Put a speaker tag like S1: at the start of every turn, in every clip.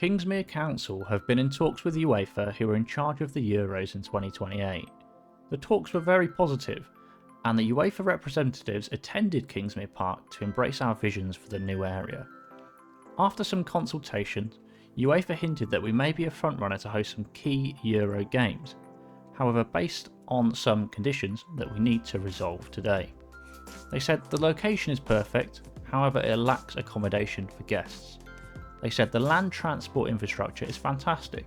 S1: Kingsmere Council have been in talks with UEFA, who are in charge of the Euros in 2028. The talks were very positive, and the UEFA representatives attended Kingsmere Park to embrace our visions for the new area. After some consultation, UEFA hinted that we may be a frontrunner to host some key Euro games, however based on some conditions that we need to resolve today. They said the location is perfect, however it lacks accommodation for guests. They said the land transport infrastructure is fantastic,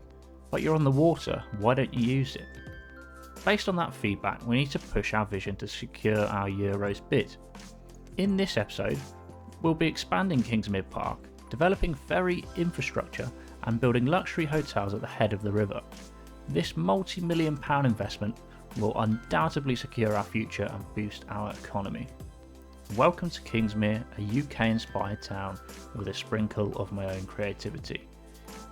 S1: but you're on the water, why don't you use it? Based on that feedback, we need to push our vision to secure our Euros bid. In this episode, we'll be expanding Kingsmere Park, developing ferry infrastructure and building luxury hotels at the head of the river. This multi-million pound investment will undoubtedly secure our future and boost our economy. Welcome to Kingsmere, a UK-inspired town with a sprinkle of my own creativity.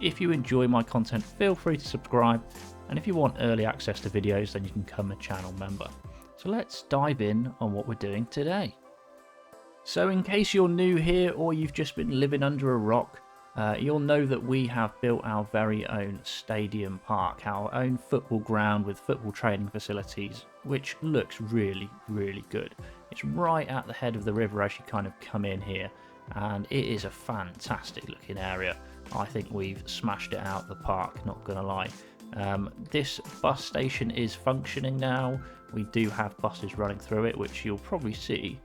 S1: If you enjoy my content, feel free to subscribe, and if you want early access to videos, then you can become a channel member. So let's dive in on what we're doing today. So in case you're new here or you've just been living under a rock, you'll know that we have built our very own stadium park, our own football ground with football training facilities, which looks really, really good. It's right at the head of the river as you kind of come in here, and it is a fantastic looking area. I think we've smashed it out of the park, not gonna lie. This bus station is functioning now. We do have buses running through it, which you'll probably see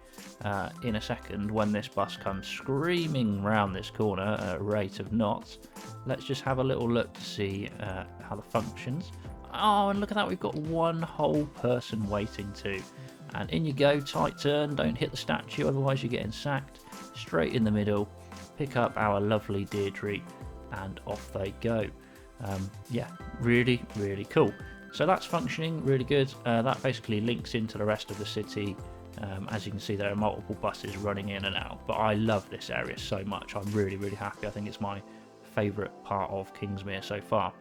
S1: in a second when this bus comes screaming round this corner at a rate of knots. Let's just have a little look to see how the functions. Oh, and look at that, we've got one whole person waiting too. And in you go, tight turn, don't hit the statue, otherwise you're getting sacked. Straight in the middle, pick up our lovely Deirdre, and off they go. Yeah, really, really cool. So that's functioning really good. That basically links into the rest of the city. As you can see, there are multiple buses running in and out, but I love this area so much. I'm really, really happy. I think it's my favourite part of Kingsmere so far.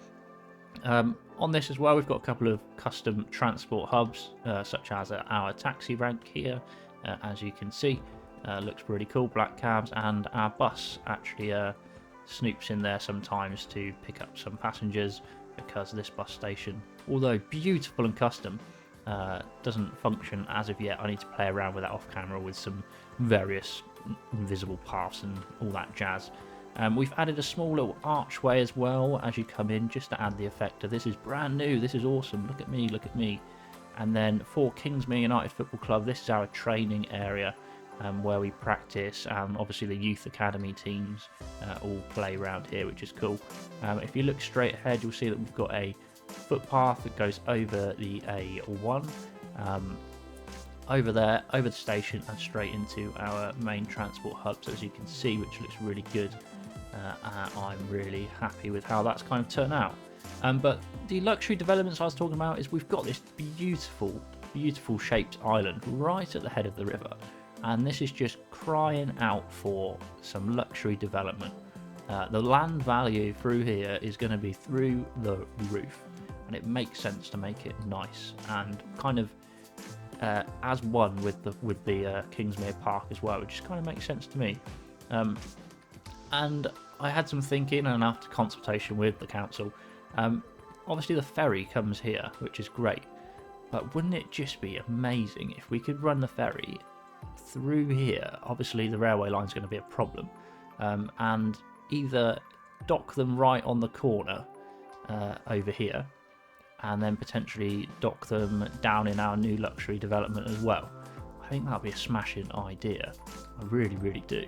S1: On this as well, we've got a couple of custom transport hubs, such as our taxi rank here, as you can see. Looks really cool, black cabs, and our bus actually snoops in there sometimes to pick up some passengers, because this bus station, although beautiful and custom, doesn't function as of yet. I need to play around with that off camera with some various invisible paths and all that jazz. We've added a small little archway as well as you come in, just to add the effect of this is brand new, this is awesome, look at me, look at me. And then for Kingsmere United Football Club, this is our training area where we practice, and obviously the youth academy teams all play around here, which is cool. If you look straight ahead, you'll see that we've got a footpath that goes over the A1, over there, over the station, and straight into our main transport hubs, as you can see, which looks really good. I'm really happy with how that's kind of turned out. But the luxury developments I was talking about is we've got this beautiful, beautiful shaped island right at the head of the river, and this is just crying out for some luxury development. The land value through here is going to be through the roof, and it makes sense to make it nice and kind of as one with the Kingsmere Park as well, which just kind of makes sense to me. And I had some thinking, and after consultation with the council, obviously the ferry comes here, which is great, but wouldn't it just be amazing if we could run the ferry through here? Obviously the railway line is going to be a problem, and either dock them right on the corner over here, and then potentially dock them down in our new luxury development as well. I think that would be a smashing idea. I really, really do.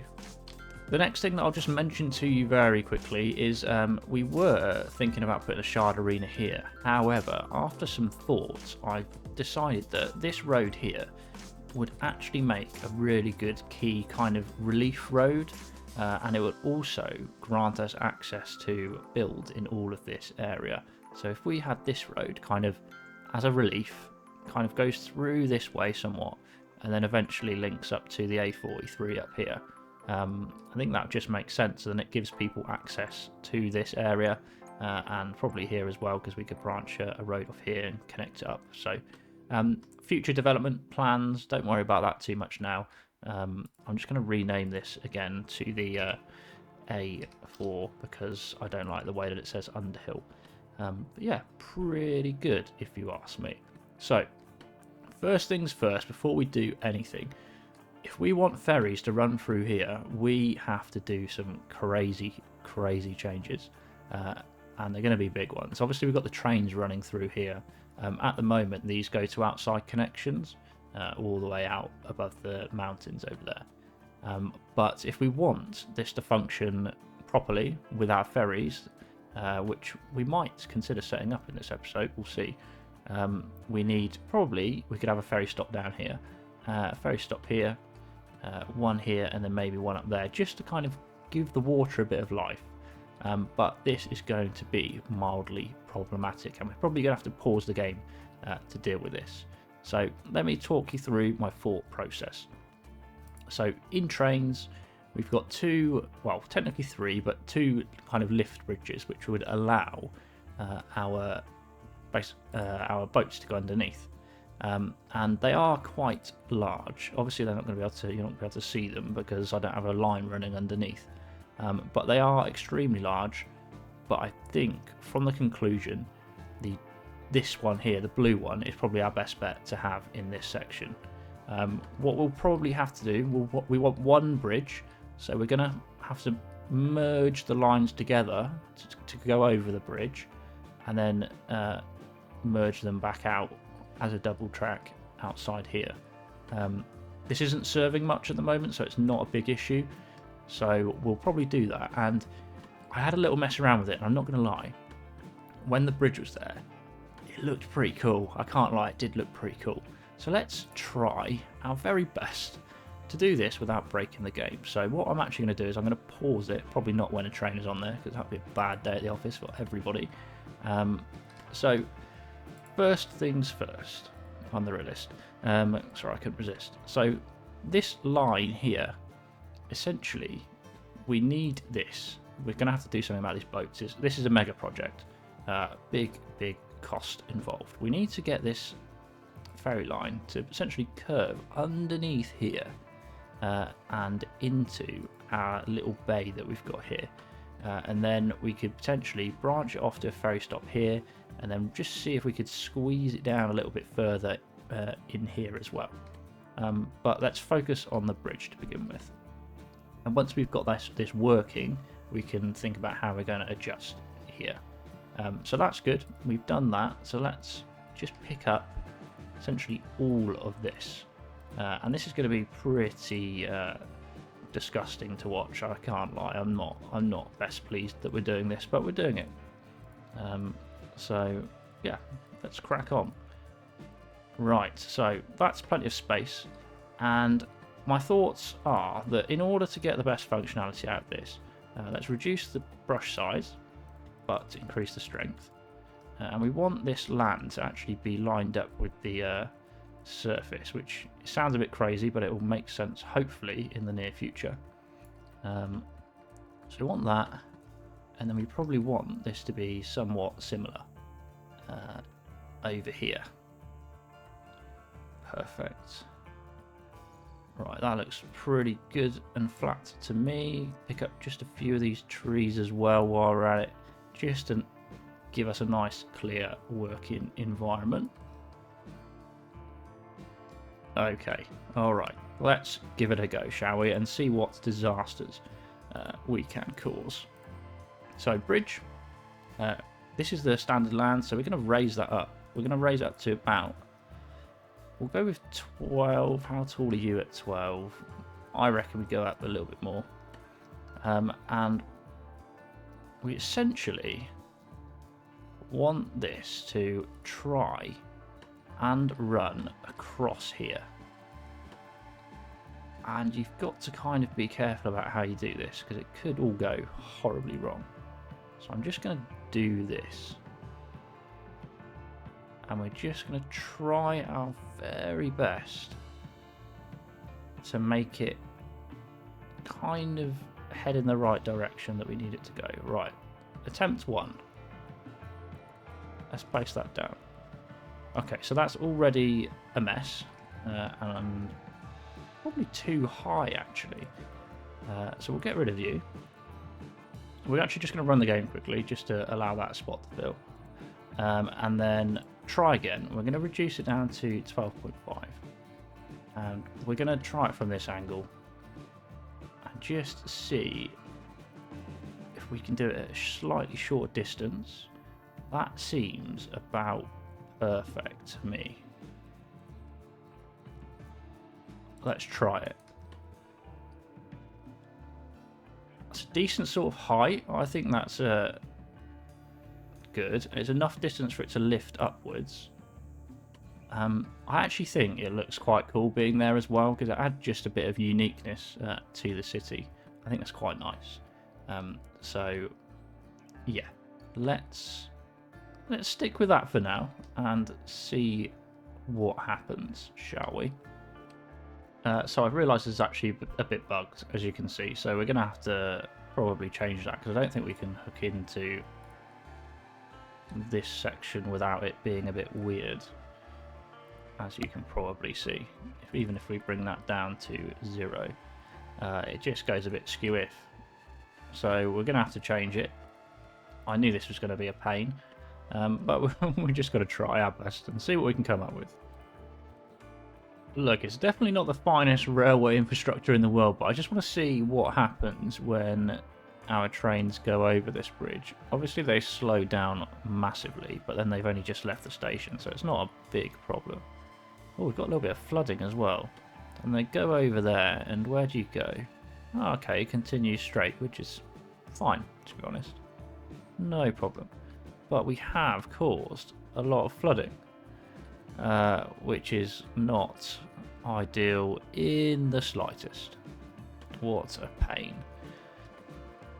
S1: The next thing that I'll just mention to you very quickly is we were thinking about putting a Shard Arena here. However, after some thoughts, I've decided that this road here would actually make a really good key kind of relief road, and it would also grant us access to build in all of this area. So if we had this road kind of as a relief, kind of goes through this way somewhat, and then eventually links up to the A43 up here, I think that just makes sense, and it gives people access to this area, and probably here as well, because we could branch a road off here and connect it up. So future development plans, don't worry about that too much now. I'm just going to rename this again to the A4 because I don't like the way that it says Underhill. But yeah, pretty good if you ask me. So, first things first, before we do anything, if we want ferries to run through here, we have to do some crazy changes. And they're going to be big ones. Obviously, we've got the trains running through here. At the moment, these go to outside connections all the way out above the mountains over there. But if we want this to function properly with our ferries, which we might consider setting up in this episode, we'll see. We could have a ferry stop down here, a ferry stop here, one here, and then maybe one up there, just to kind of give the water a bit of life. But this is going to be mildly problematic, and we're probably going to have to pause the game to deal with this. So let me talk you through my thought process. So in trains, we've got two, well, technically three, but two kind of lift bridges, which would allow our boats to go underneath. And they are quite large. Obviously, you're not going to be able to see them because I don't have a line running underneath. But they are extremely large. But I think from the conclusion, this one here, the blue one, is probably our best bet to have in this section. What we'll probably have to do, we want one bridge, so we're going to have to merge the lines together to go over the bridge, and then merge them back out as a double track outside here. This isn't serving much at the moment, so it's not a big issue. So we'll probably do that. And I had a little mess around with it, and I'm not going to lie. When the bridge was there, it looked pretty cool. I can't lie, it did look pretty cool. So let's try our very best to do this without breaking the game. So what I'm actually going to do is I'm going to pause it, probably not when a train is on there, because that would be a bad day at the office for everybody. So first things first, I'm the realist. Sorry, I couldn't resist. So this line here, essentially, we need this. We're going to have to do something about these boats. This is a mega project. Big cost involved. We need to get this ferry line to essentially curve underneath here and into our little bay that we've got here. And then we could potentially branch it off to a ferry stop here, and then just see if we could squeeze it down a little bit further in here as well. But let's focus on the bridge to begin with. And once we've got this working, we can think about how we're going to adjust here. So that's good. We've done that. So let's just pick up essentially all of this. And this is going to be pretty disgusting to watch. I can't lie. I'm not best pleased that we're doing this, but we're doing it. So yeah, let's crack on. Right. So that's plenty of space, and my thoughts are that in order to get the best functionality out of this, let's reduce the brush size, but increase the strength. And we want this land to actually be lined up with the surface, which sounds a bit crazy, but it will make sense hopefully in the near future. So we want that, and then we probably want this to be somewhat similar over here. Perfect. Right, that looks pretty good and flat to me. Pick up just a few of these trees as well while we're at it, just to give us a nice clear working environment. Okay, alright, let's give it a go, shall we, and see what disasters we can cause. So bridge, this is the standard land, so we're going to raise that up. We're going to raise it up to about, we'll go with 12. How tall are you at 12? I reckon we go up a little bit more. And we essentially want this to try and run across here. And you've got to kind of be careful about how you do this, because it could all go horribly wrong. So I'm just going to do this. And we're just going to try our very best to make it kind of head in the right direction that we need it to go. Right, attempt 1. Let's place that down. Okay, so that's already a mess, and probably too high actually. So we'll get rid of you. we're actually just going to run the game quickly just to allow that spot to fill. And then try again. We're going to reduce it down to 12.5. And we're going to try it from this angle and just see if we can do it at a slightly short distance. That seems about perfect to me. Let's try it. It's a decent sort of height. I think that's good. It's enough distance for it to lift upwards. I actually think it looks quite cool being there as well, because it adds just a bit of uniqueness to the city. I think that's quite nice. So yeah, let's stick with that for now and see what happens, shall we? So I've realised it's actually a bit bugged, as you can see, so we're going to have to probably change that, because I don't think we can hook into this section without it being a bit weird, as you can probably see. Even if we bring that down to 0, it just goes a bit skew-if. So we're going to have to change it. I knew this was going to be a pain, but we just got to try our best and see what we can come up with. Look, it's definitely not the finest railway infrastructure in the world, but I just want to see what happens when our trains go over this bridge. Obviously they slow down massively, but then they've only just left the station, so it's not a big problem. Oh, we've got a little bit of flooding as well. And they go over there, and where do you go? Oh, okay, continue straight, which is fine, to be honest. No problem. But we have caused a lot of flooding, which is not ideal in the slightest. What a pain.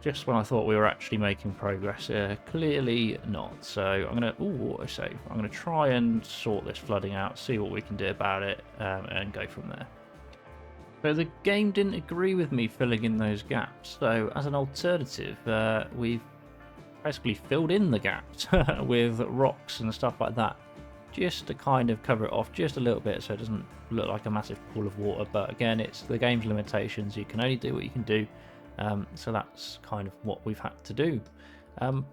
S1: Just when I thought we were actually making progress, clearly not. So I'm going to, autosave. I'm going to try and sort this flooding out, see what we can do about it, and go from there. So the game didn't agree with me filling in those gaps. So as an alternative, we've basically filled in the gaps with rocks and stuff like that, just to kind of cover it off just a little bit so it doesn't look like a massive pool of water. But again, it's the game's limitations. You can only do what you can do. So that's kind of what we've had to do.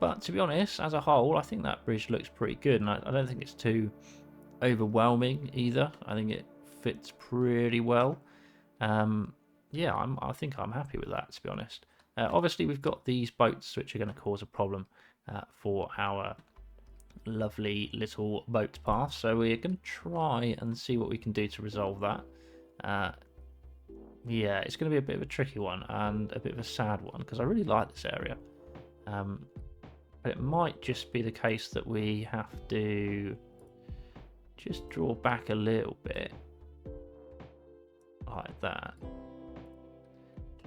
S1: But to be honest, as a whole, I think that bridge looks pretty good, and I don't think it's too overwhelming either. I think it fits pretty well. Yeah, I think I'm happy with that, to be honest. Obviously, we've got these boats which are going to cause a problem for our lovely little boat path. So we're going to try and see what we can do to resolve that. Yeah, it's going to be a bit of a tricky one and a bit of a sad one, because I really like this area. But it might just be the case that we have to just draw back a little bit like that.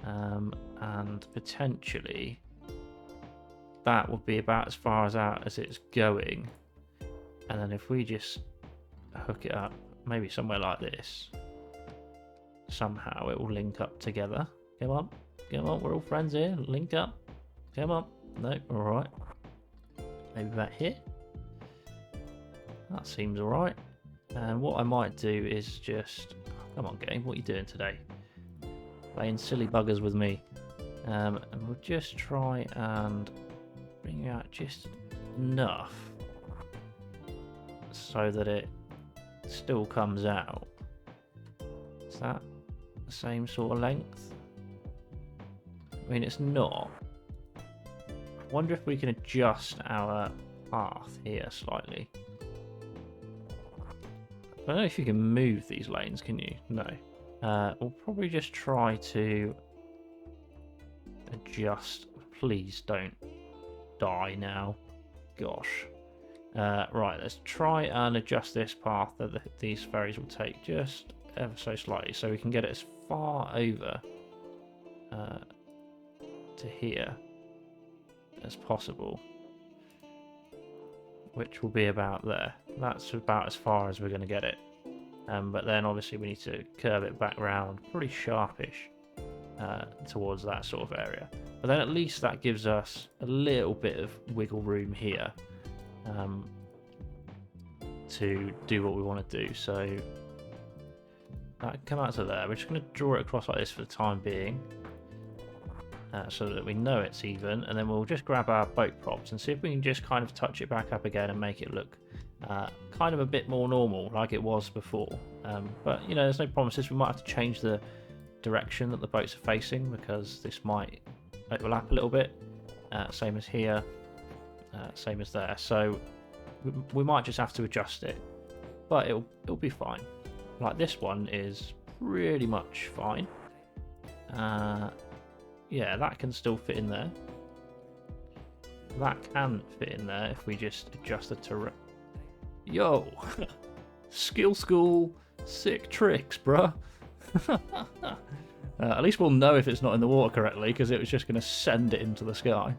S1: And potentially that would be about as far out as it's going. And then if we just hook it up, maybe somewhere like this, somehow it will link up together. Come on, we're all friends here. Link up. Come on. No, alright. Maybe about here. That seems alright. And what I might do is just... Come on, game, what are you doing today? Playing silly buggers with me. And we'll just try and bring out just enough so that it still comes out. Is that the same sort of length? I mean, it's not. I wonder if we can adjust our path here slightly. I don't know if you can move these lanes, can you? No. We'll probably just try to adjust. Please don't die now. Gosh. Right, let's try and adjust this path that these ferries will take just ever so slightly, so we can get it as far over to here as possible, which will be about there. That's about as far as we're going to get it. But then obviously we need to curve it back round pretty sharpish towards that sort of area. But then at least that gives us a little bit of wiggle room here to do what we want to do. So that come out to there. We're just going to draw it across like this for the time being. so that we know it's even, and then we'll just grab our boat props and see if we can just kind of touch it back up again and make it look kind of a bit more normal like it was before. But you know, there's no promises. We might have to change the direction that the boats are facing because this might overlap a little bit. Same as here, same as there. So we might just have to adjust it, but it'll be fine. Like this one is pretty much fine. Yeah, that can still fit in there. That can fit in there if we just adjust the terrain. Yo! Skill school, sick tricks, bruh. At least we'll know if it's not in the water correctly, because it was just going to send it into the sky.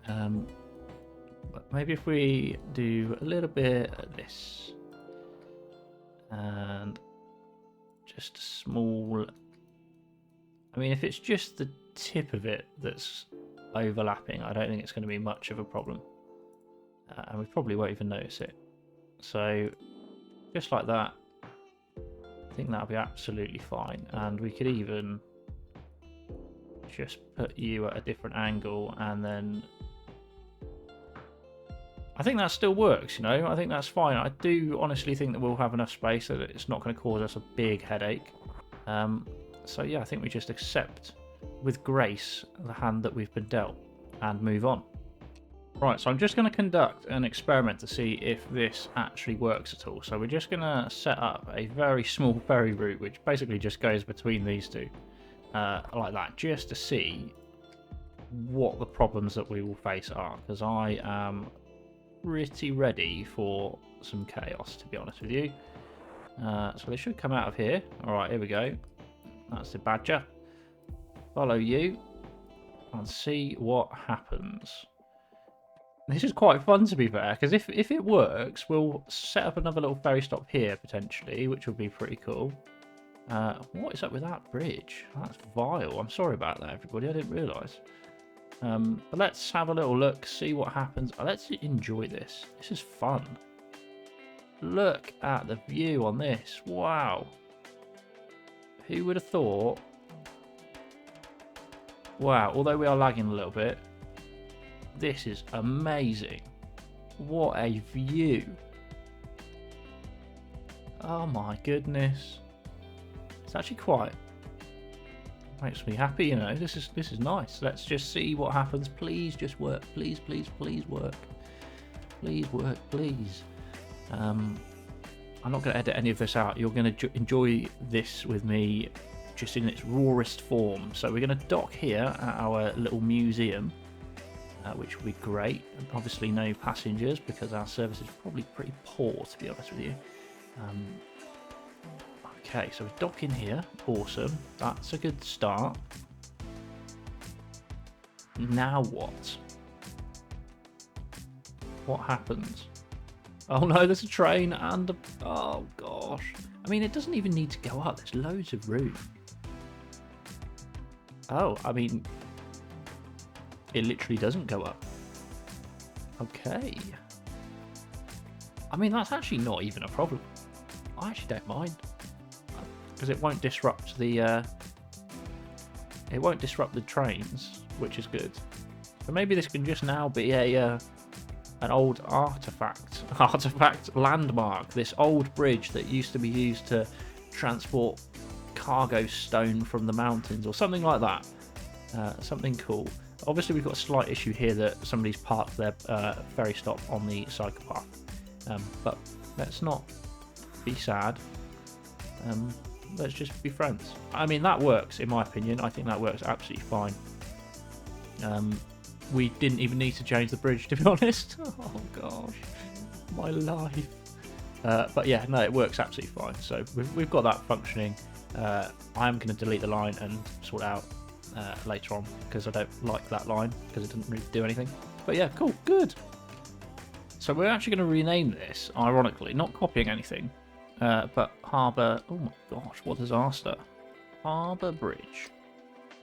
S1: But maybe if we do a little bit of this. And just a small... I mean, if it's just the tip of it that's overlapping, I don't think it's going to be much of a problem. And we probably won't even notice it. So, just like that, I think that'll be absolutely fine. And we could even just put you at a different angle, and then I think that still works, you know. I think that's fine. I do honestly think that we'll have enough space that it's not going to cause us a big headache. So yeah, I think we just accept with grace the hand that we've been dealt and move on. Right, so I'm just going to conduct an experiment to see if this actually works at all. So we're just going to set up a very small ferry route, which basically just goes between these two, like that, just to see what the problems that we will face are, because I am pretty ready for some chaos, to be honest with you. So they should come out of here. Alright, here we go. That's the badger. Follow you and see what happens. This is quite fun, to be fair, because if it works, we'll set up another little ferry stop here, potentially, which would be pretty cool. What is up with that bridge? That's vile. I'm sorry about that, everybody. I didn't realise. But let's have a little look, see what happens. Let's enjoy this. This is fun. Look at the view on this. Wow. Who would have thought? Wow, although we are lagging a little bit, this is amazing. What a view. Oh my goodness. It's actually quite... makes me happy, you know. This is nice. Let's just see what happens. Please just work. Please, please, please work. Please work, please. I'm not going to edit any of this out. You're going to enjoy this with me just in its rawest form. So we're going to dock here at our little museum, which will be great. Obviously no passengers because our service is probably pretty poor, to be honest with you. Okay, so we're docking here. Awesome. That's a good start. Now what? What happens? Oh no, there's a train and a... oh gosh. I mean, it doesn't even need to go up. There's loads of room. Oh, I mean... it literally doesn't go up. Okay. I mean, that's actually not even a problem. I actually don't mind. Because it won't disrupt the... it won't disrupt the trains, which is good. So maybe this can just now be a... an old artifact landmark. This old bridge that used to be used to transport cargo stone from the mountains or something like that. Something cool. Obviously we've got a slight issue here that somebody's parked their ferry stop on the cycle path. But let's not be sad. Let's just be friends. I mean, that works in my opinion. I think that works absolutely fine. We didn't even need to change the bridge, to be honest. Oh gosh, my life. But yeah, no, it works absolutely fine. So we've got that functioning. I am going to delete the line and sort it out later on because I don't like that line because it didn't really do anything. But yeah, cool, good. So we're actually going to rename this, ironically, not copying anything, but Harbour. Oh my gosh, what a disaster! Harbour Bridge.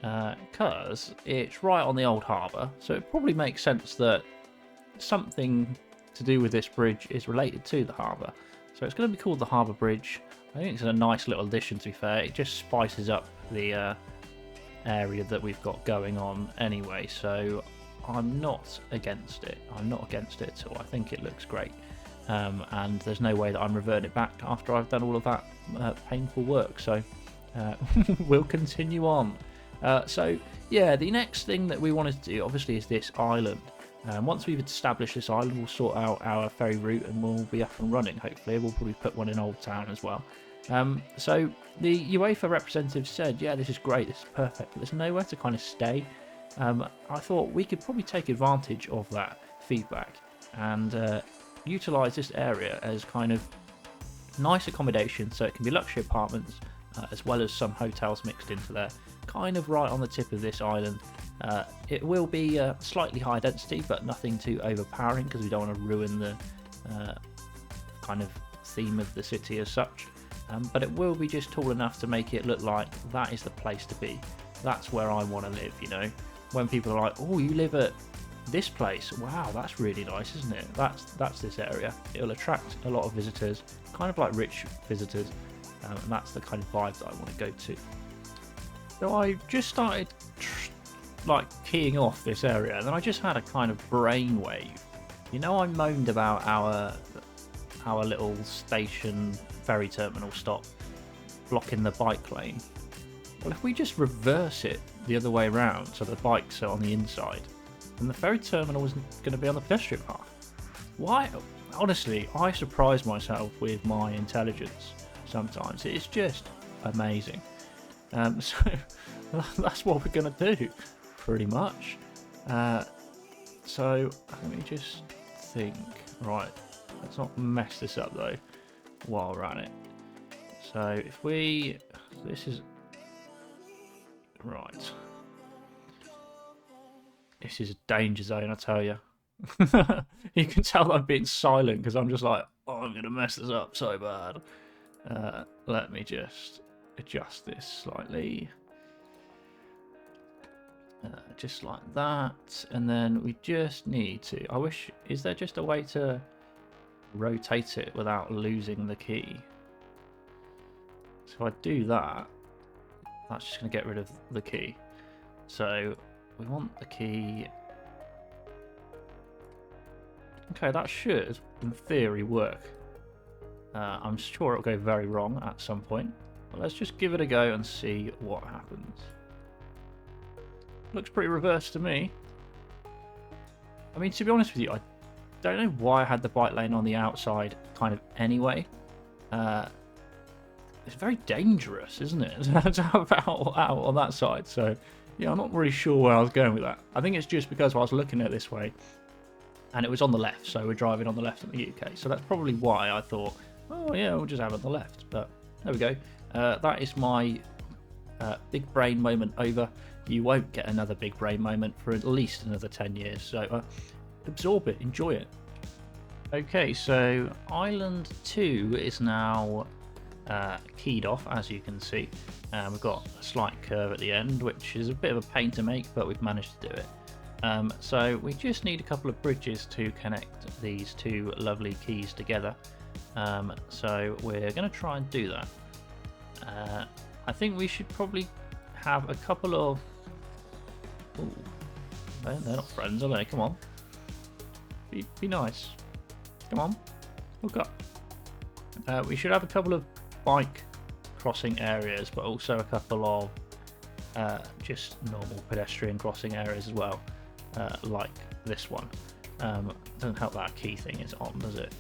S1: Because it's right on the old harbour, so it probably makes sense that something to do with this bridge is related to the harbour. So it's going to be called the Harbour Bridge. I think it's a nice little addition, to be fair. It just spices up the area that we've got going on anyway, so I'm not against it. I'm not against it at all. I think it looks great, and there's no way that I'm reverting it back after I've done all of that painful work. So we'll continue on. So yeah, the next thing that we wanted to do obviously is this island. Once we've established this island, we'll sort out our ferry route and we'll be up and running. Hopefully we'll probably put one in Old Town as well. So the UEFA representative said, yeah, this is great, this is perfect, but there's nowhere to kind of stay. I thought we could probably take advantage of that feedback and utilise this area as kind of nice accommodation, so it can be luxury apartments as well as some hotels mixed into there, kind of right on the tip of this island. It will be slightly high density, but nothing too overpowering because we don't want to ruin the kind of theme of the city as such. But it will be just tall enough to make it look like that is the place to be. That's where I want to live, you know. When people are like, oh, you live at this place, wow, that's really nice, isn't it? That's this area. It'll attract a lot of visitors, kind of like rich visitors, and that's the kind of vibe that I want to go to. So I just started like keying off this area, and then I just had a kind of brainwave. You know, I moaned about our little station ferry terminal stop blocking the bike lane. Well, if we just reverse it the other way around, so the bikes are on the inside, then the ferry terminal is going to be on the pedestrian path. Why? Honestly, I surprise myself with my intelligence sometimes. It's just amazing. So that's what we're going to do, pretty much. So let me just think. Right, let's not mess this up though while we're at it. So if we, this is right. This is a danger zone, I tell you. You can tell I'm being silent because I'm just like, oh, I'm going to mess this up so bad. Let me just adjust this slightly. Just like that. And then we just need to, I wish, is there just a way to rotate it without losing the key? So if I do that, that's just going to get rid of the key. So we want the key. Okay, that should, in theory, work. I'm sure it'll go very wrong at some point. But let's just give it a go and see what happens. Looks pretty reversed to me. I mean, to be honest with you, I don't know why I had the bike lane on the outside kind of anyway. It's very dangerous, isn't it, to have out on that side. So, yeah, I'm not really sure where I was going with that. I think it's just because I was looking at it this way, and it was on the left, so we're driving on the left in the UK. So that's probably why I thought, oh yeah, we'll just have it on the left. But there we go. That is my big brain moment over. You won't get another big brain moment for at least another 10 years. So absorb it, enjoy it. Okay, so Island 2 is now keyed off, as you can see. We've got a slight curve at the end, which is a bit of a pain to make, but we've managed to do it. So we just need a couple of bridges to connect these two lovely keys together. So we're going to try and do that. I think we should probably have a couple of... Ooh, they're not friends, are they? Come on. Be nice. Come on. Hook up. We should have a couple of bike crossing areas, but also a couple of just normal pedestrian crossing areas as well, like this one. Doesn't help that key thing is on, does it?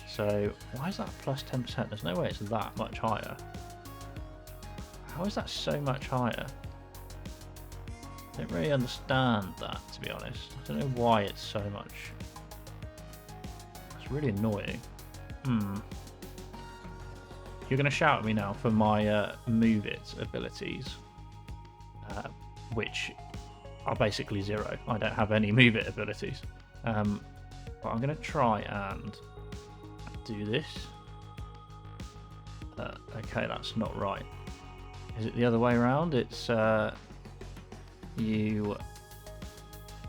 S1: So why is that plus 10%? There's no way it's that much higher. How is that so much higher? I don't really understand that, to be honest. I don't know why it's so much. It's really annoying. You're going to shout at me now for my move it abilities, which are basically zero. I don't have any move it abilities. But I'm going to try and do this. Okay, that's not right. Is it the other way around? It's you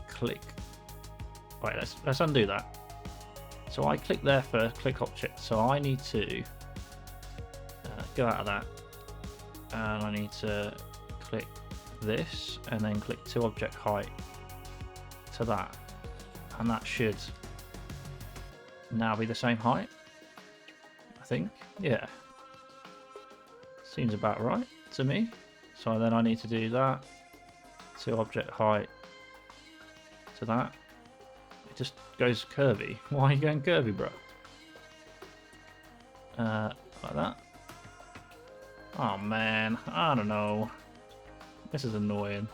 S1: click. Right, let's undo that. So I click there first, click object. So I need to go out of that, and I need to click this and then click to object height to that, and that should now be the same height, I think. Yeah, seems about right to me. So then I need to do that to object height to that. It just goes curvy. Why are you going curvy, bro? Like that. Oh man, I don't know. This is annoying.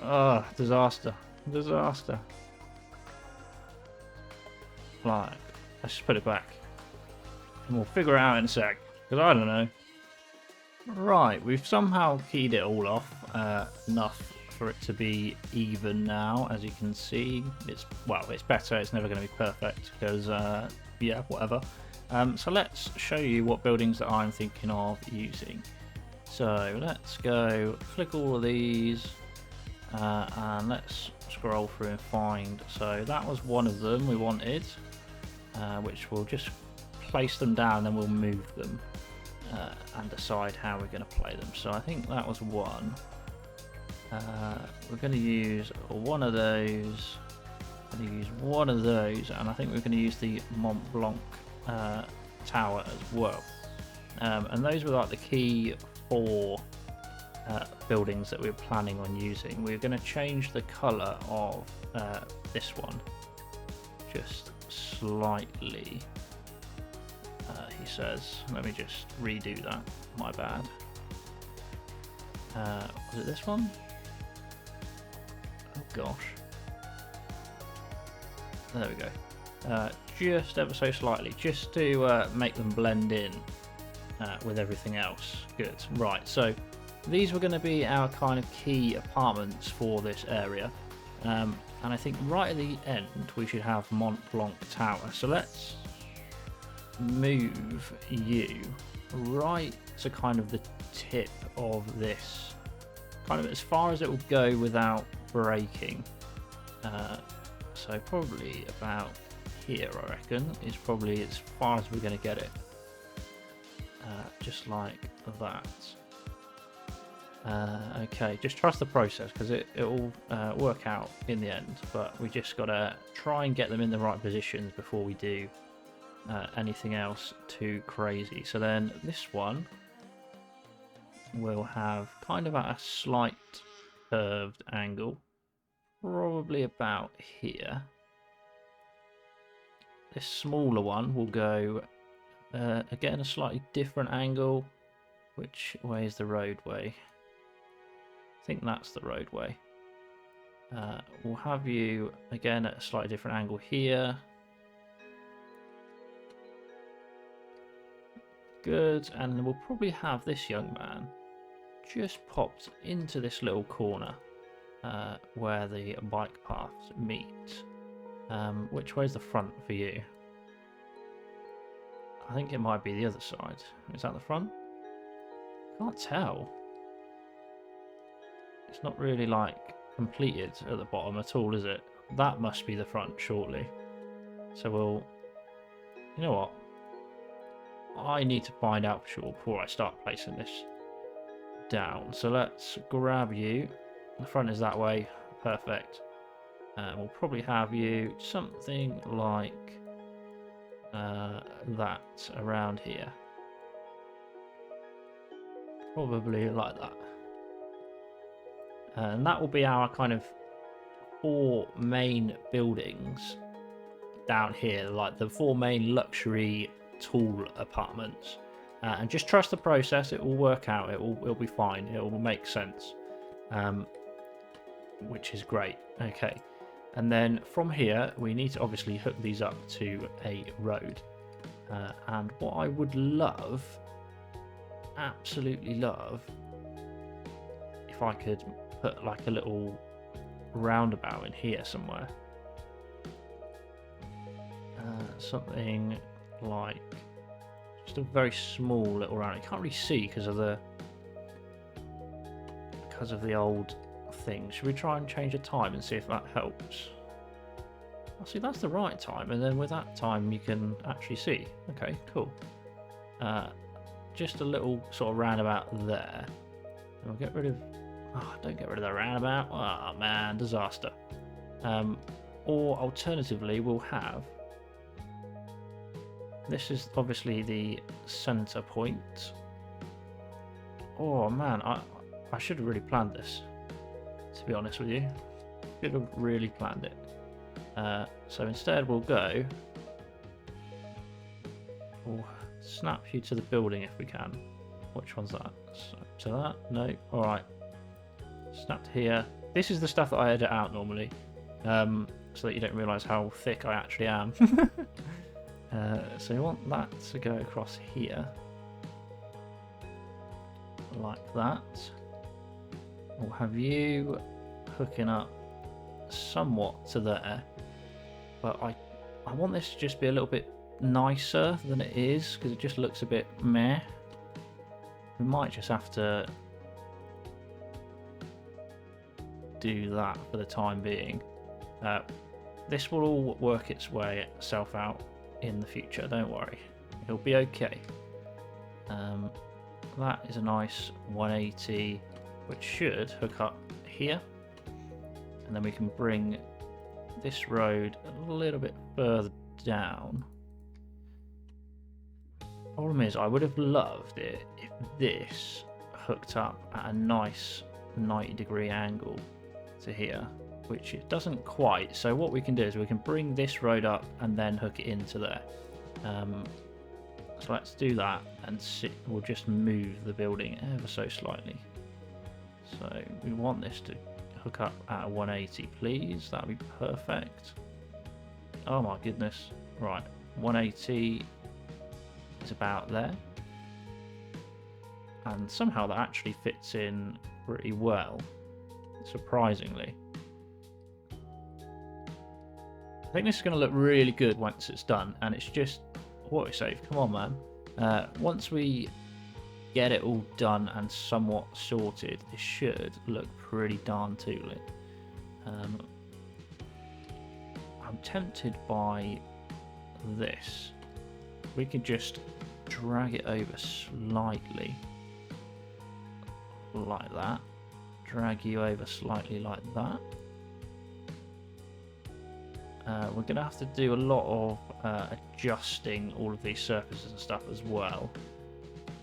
S1: Oh, disaster. Disaster. Like, let's just put it back. And we'll figure it out in a sec. Because I don't know. Right, we've somehow keyed it all off enough for it to be even now. As you can see, it's better. It's never going to be perfect because, yeah, whatever. So let's show you what buildings that I'm thinking of using. So let's go click all of these and let's scroll through and find. So that was one of them we wanted, which we'll just place them down and then we'll move them and decide how we're going to play them. So I think that was one. We're going to use one of those. Going to use one of those, and I think we're going to use the Mont Blanc tower as well. And those were like the key 4 buildings that we were planning on using. We're going to change the colour of this one just slightly. He says, let me just redo that. My bad. Was it this one? Oh gosh. There we go. Just ever so slightly, just to make them blend in with everything else. Good. Right, so these were going to be our kind of key apartments for this area. And I think right at the end we should have Mont Blanc Tower. So let's move you right to kind of the tip of this. Kind of as far as it will go without breaking. So probably about here, I reckon, is probably as far as we're going to get it. Just like that. Okay, just trust the process because it will work out in the end, but we just got to try and get them in the right positions before we do anything else too crazy. So then this one will have kind of at a slight curved angle, probably about here. This smaller one will go again a slightly different angle. Which way is the roadway? I think that's the roadway. We'll have you again at a slightly different angle here. Good, and we'll probably have this young man just popped into this little corner where the bike paths meet. Which way is the front for you? I think it might be the other side. Is that the front? Can't tell. It's not really like completed at the bottom at all, is it? That must be the front shortly. So we'll... You know what? I need to find out for sure before I start placing this down. So let's grab you. The front is that way. Perfect. We'll probably have you something like that around here. Probably like that. And that will be our kind of 4 main buildings down here, like the 4 main luxury tall apartments. And just trust the process, it will work out, it'll be fine, it will make sense. Which is great. Okay. And then from here, we need to obviously hook these up to a road. And what I would love, absolutely love, if I could put like a little roundabout in here somewhere. Something like just a very small little round. You can't really see because of the old thing. Should we try and change the time and see if that helps? Oh, see, that's the right time, and then with that time you can actually see. Okay, cool. Just a little sort of roundabout there. We'll get rid of... Oh, don't get rid of the roundabout. Oh man, disaster. Or alternatively, we'll have... This is obviously the center point. Oh man, I should have really planned this, to be honest with you. Should have really planned it. So instead we'll go... We'll snap you to the building if we can. Which one's that? To that? No. Alright. Snapped here. This is the stuff that I edit out normally. So that you don't realise how thick I actually am. So you want that to go across here. Like that. We'll have you hooking up somewhat to there. But I want this to just be a little bit nicer than it is, because it just looks a bit meh. We might just have to do that for the time being. This will all work itself out in the future, don't worry. It'll be okay. That is a nice 180, which should hook up here. And then we can bring this road a little bit further down. Problem is, I would have loved it if this hooked up at a nice 90-degree angle to here, which it doesn't quite. So what we can do is we can bring this road up and then hook it into there. So let's do that, and we'll just move the building ever so slightly. So we want this to hook up at a 180, please. That'd be perfect. Oh my goodness. Right, 180 is about there. And somehow that actually fits in pretty well, surprisingly. I think this is going to look really good once it's done, and it's just what we save. Come on, man. Once we get it all done and somewhat sorted, it should look pretty darn tooly. I'm tempted by this. We could just drag it over slightly like that. Drag you over slightly like that. We're going to have to do a lot of adjusting all of these surfaces and stuff as well.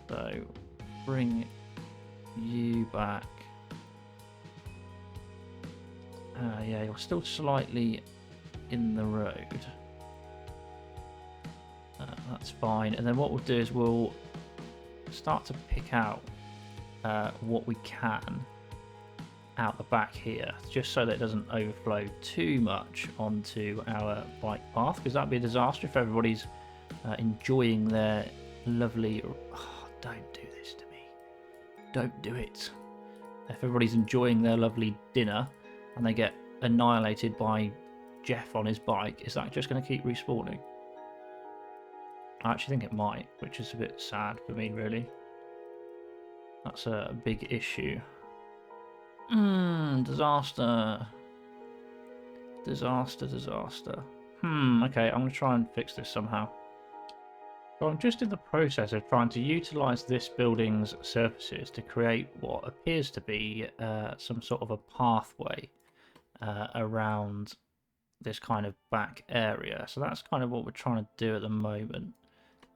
S1: So bring you back. Yeah, you're still slightly in the road. That's fine. And then what we'll do is we'll start to pick out what we can out the back here, just so that it doesn't overflow too much onto our bike path, because that'd be a disaster if everybody's enjoying their lovely... Oh, don't do this to me. Don't do it. If everybody's enjoying their lovely dinner and they get annihilated by Jeff on his bike, is that just going to keep respawning? I actually think it might, which is a bit sad for me, really. That's a big issue. Disaster. Disaster. Okay, I'm going to try and fix this somehow. So I'm just in the process of trying to utilise this building's surfaces to create what appears to be some sort of a pathway around this kind of back area. So that's kind of what we're trying to do at the moment.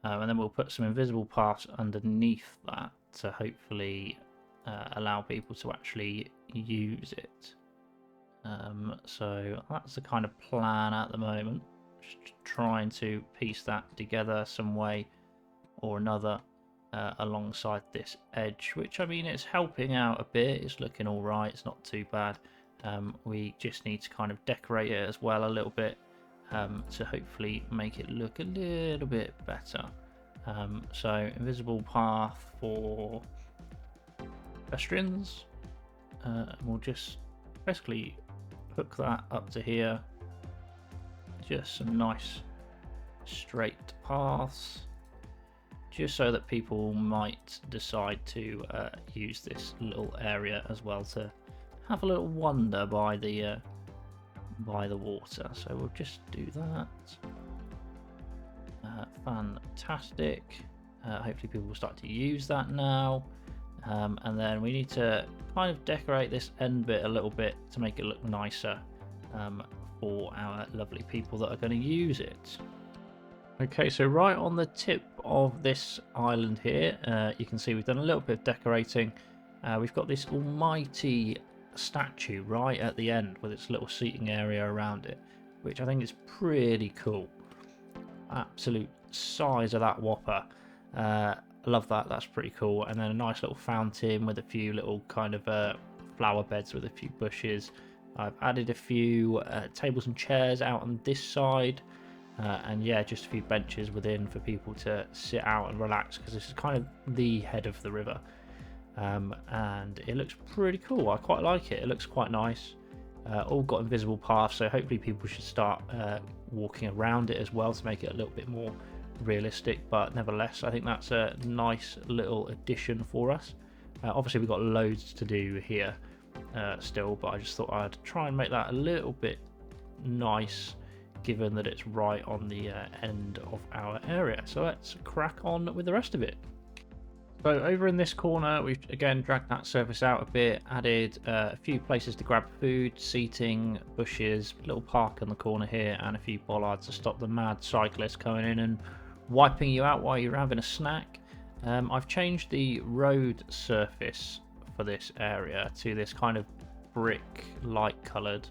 S1: And then we'll put some invisible paths underneath that to hopefully allow people to actually use it. So that's the kind of plan at the moment. Just trying to piece that together some way or another alongside this edge, which, I mean, it's helping out a bit. It's looking all right. It's not too bad. We just need to kind of decorate it as well a little bit to hopefully make it look a little bit better. So invisible path for pedestrians. We'll just basically hook that up to here. Just some nice straight paths, just so that people might decide to use this little area as well to have a little wander by the water. So we'll just do that. Fantastic. Hopefully people will start to use that now. And then we need to kind of decorate this end bit a little bit to make it look nicer for our lovely people that are going to use it. Okay, so right on the tip of this island here, you can see we've done a little bit of decorating. We've got this almighty statue right at the end with its little seating area around it, which I think is pretty cool. Absolute size of that whopper. I love that. That's pretty cool. And then a nice little fountain with a few little kind of flower beds with a few bushes. I've added a few tables and chairs out on this side. And yeah, just a few benches within for people to sit out and relax, because this is kind of the head of the river. And it looks pretty cool. I quite like it. It looks quite nice. All got invisible paths, so hopefully people should start walking around it as well to make it a little bit more realistic. But nevertheless, I think that's a nice little addition for us. Obviously we've got loads to do here still, but I just thought I'd try and make that a little bit nice, given that it's right on the end of our area. So let's crack on with the rest of it. So over in this corner, we've again dragged that surface out a bit, added a few places to grab food, seating, bushes, a little park in the corner here, and a few bollards to stop the mad cyclists coming in and wiping you out while you're having a snack. I've changed the road surface for this area to this kind of brick, light coloured,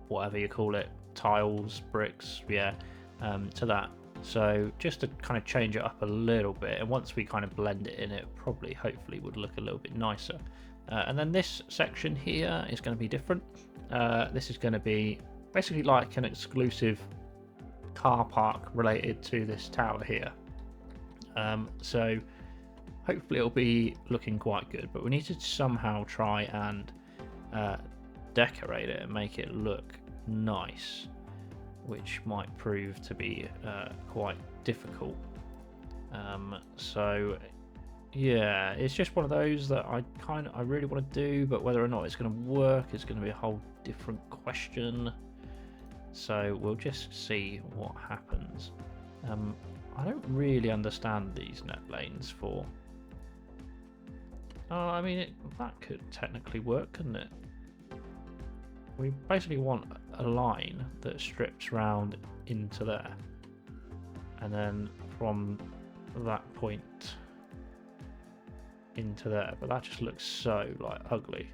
S1: whatever you call it, tiles, bricks, yeah, to that. So just to kind of change it up a little bit, and once we kind of blend it in, it probably hopefully would look a little bit nicer. And then this section here is going to be different. This is going to be basically like an exclusive car park related to this tower here. So hopefully it'll be looking quite good, but we need to somehow try and decorate it and make it look nice, which might prove to be quite difficult. So yeah, it's just one of those that I really want to do, but whether or not it's going to work is going to be a whole different question. So we'll just see what happens. I don't really understand these net lanes for. Oh, I mean, that could technically work, couldn't it? We basically want a line that strips round into there, and then from that point into there, but that just looks so like ugly,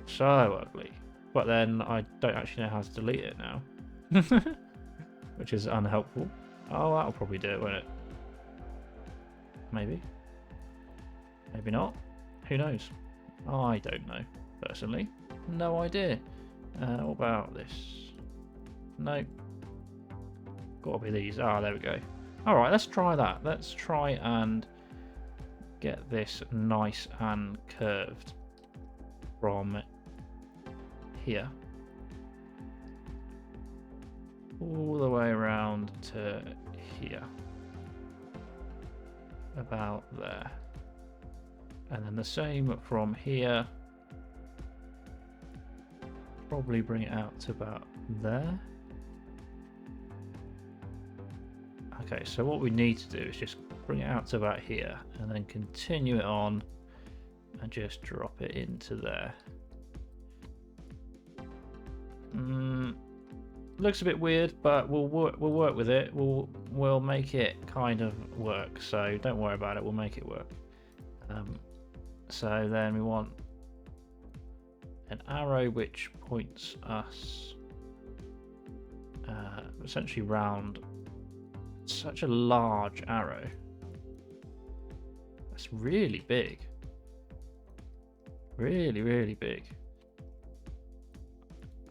S1: so ugly. But then I don't actually know how to delete it now, which is unhelpful. Oh, that'll probably do it, won't it? Maybe not, who knows? I don't know personally. No idea. What about this? Nope. Gotta be these. Ah, there we go. Alright, let's try that. Let's try and get this nice and curved from here all the way around to here. About there. And then the same from here. Probably bring it out to about there. Okay, so what we need to do is just bring it out to about here and then continue it on and just drop it into there. Looks a bit weird, but we'll work with it. We'll make it kind of work, so don't worry about it, we'll make it work. So then we want an arrow which points us essentially round. Such a large arrow. That's really big. Really, really big.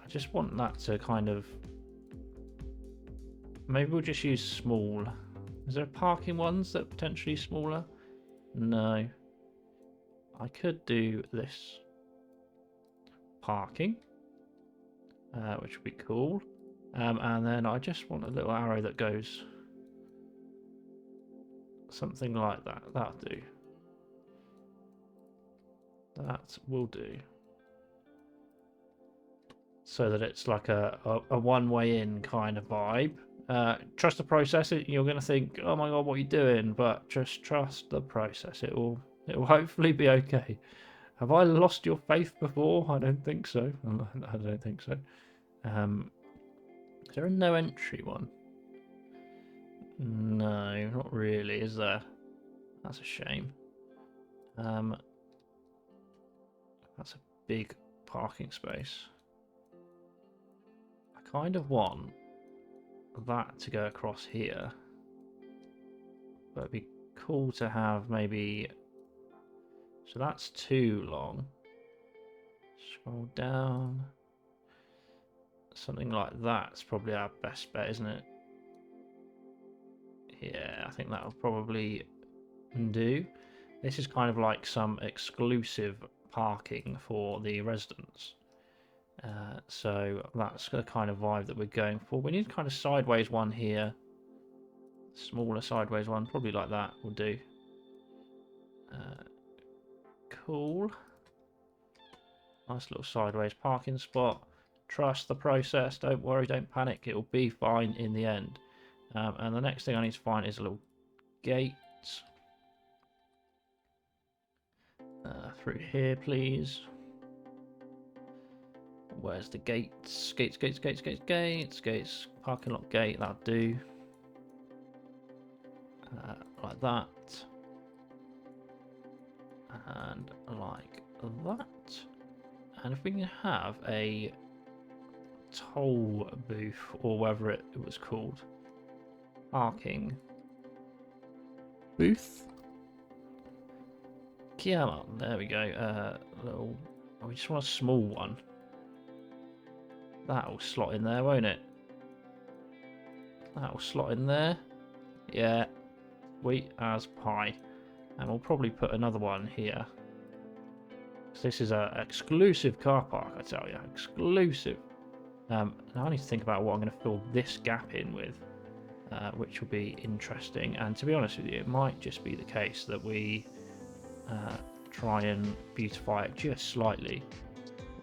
S1: I just want that to kind of... Maybe we'll just use small. Is there parking ones that are potentially smaller? No. I could do this. Parking, which would be cool, and then I just want a little arrow that goes something like that. That'll do. That will do, so that it's like a one-way in kind of vibe, Trust the process. You're going to think, oh my god, what are you doing? But just trust the process. It will hopefully be okay. Have I lost your faith before? I don't think so. I don't think so. Is there a no entry one? No, not really, is there? That's a shame. That's a big parking space. I kind of want that to go across here, but it'd be cool to have maybe, so that's too long. Scroll down, something like that's probably our best bet, isn't it? Yeah, I think that'll probably do. This is kind of like some exclusive parking for the residents. So that's the kind of vibe that we're going for. We need kind of sideways one here. Smaller sideways one, probably like that will do. Cool. Nice little sideways parking spot. Trust the process, don't worry, don't panic, it will be fine in the end. And the next thing I need to find is a little gate. Through here, please. Where's the gates? Gates. Parking lot gate, that'll do. Like that. And like that. And if we can have a toll booth, or whatever it was called. Parking booth. Come on, there we go. Little. Oh, we just want a small one. That'll slot in there, won't it? That'll slot in there. Yeah, sweet as pie. And we'll probably put another one here. This is an exclusive car park, I tell you, exclusive. Now I need to think about what I'm going to fill this gap in with, which will be interesting. And to be honest with you, it might just be the case that we try and beautify it just slightly